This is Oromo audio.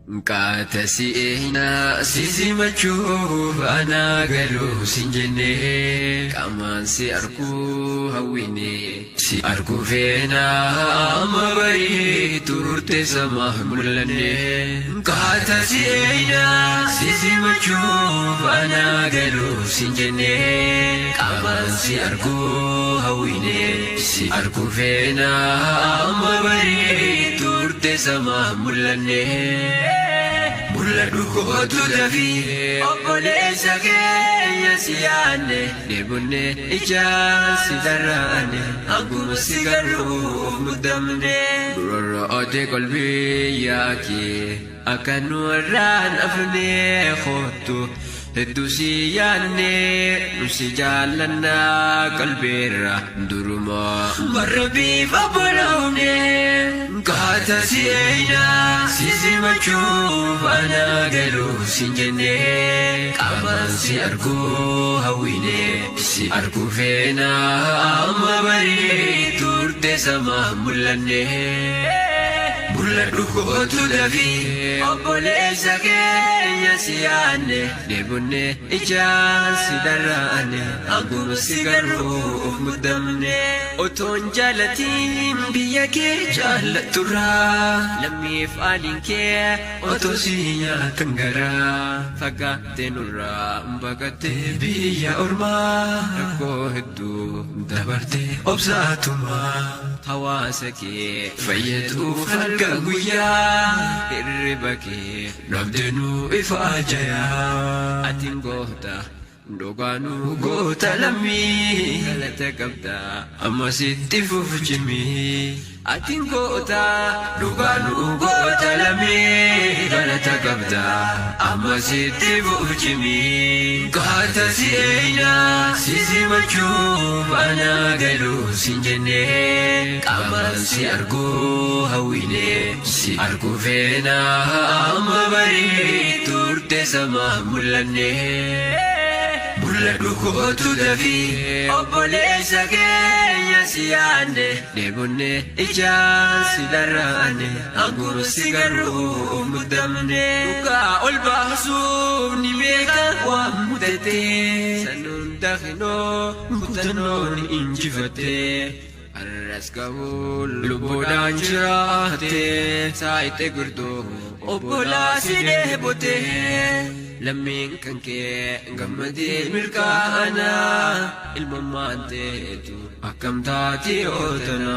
Nkata si'ina sisimachuuf ana galuu sin jenne qamaan si arguu hawwine si arguu feena amma barii turte sama mul'anne. Nkata si'ina sisimachuuf ana galuu sin jenne qamaan si arguu hawwine si arguu feena amma barii turte sama mul'anne. Mul'adhu kootu dafii obboleessa keenya si yaadne deebonne ijaan si darraane hanguma si garuu of muddamne. Durarra ootee qalbii yaakee akka nu irraan afne kootu hedduu si yaadne nu si jaallanna qalbeerra duruma marra bifa bolawne. Nkata si'ina sisimachuuf ana galuu sin jenne qamaan si arguu hawwine si arguu feena amma barii turte sama mul'anne. Mul'adhu kootu dafii obboleessa keenya si yaadne deebonne ijaan si darraane hanguma si garuu of muddamne. Otoon jaalatiin biyya kee jaalatturraa lammiif aaliin kee otoo si nyaatan garaa fagaattee nurraa baqattee biyya ormaa rakkoo hedduu dabartee obsaatumaa. Hawaasa kee fayyaduuf halkan guyyaa hirriba kee dhabdeenuu ifa ajayaa. Atiin goota dhugaanuu goota lammii galata qabda amma sitti fufjimii. Atiin goota dhugaanuu goota lammii galata qabda amma sitti fufjimii. Nkata si'ina sisimachuuf ana galuu sin jenne qamaan si arguu hawwine si arguu feena amma barii turte sama mul'anne. Mul'adhu kootu dafii obboleessa keenya si yaadne deebonne ijaan si darraane hanguma si garuu of muddamne. Dhugaa ol baasuuf ni beeka waan mudate sanuun dakinoo kutannoon injifate. Arras qabuun lubbuudhaan jiraate saayite gurtuu obbolaa si deebote. Lammiin kan kee gammadee milkaa'ana ilma maanteetu akkam taatee ootana.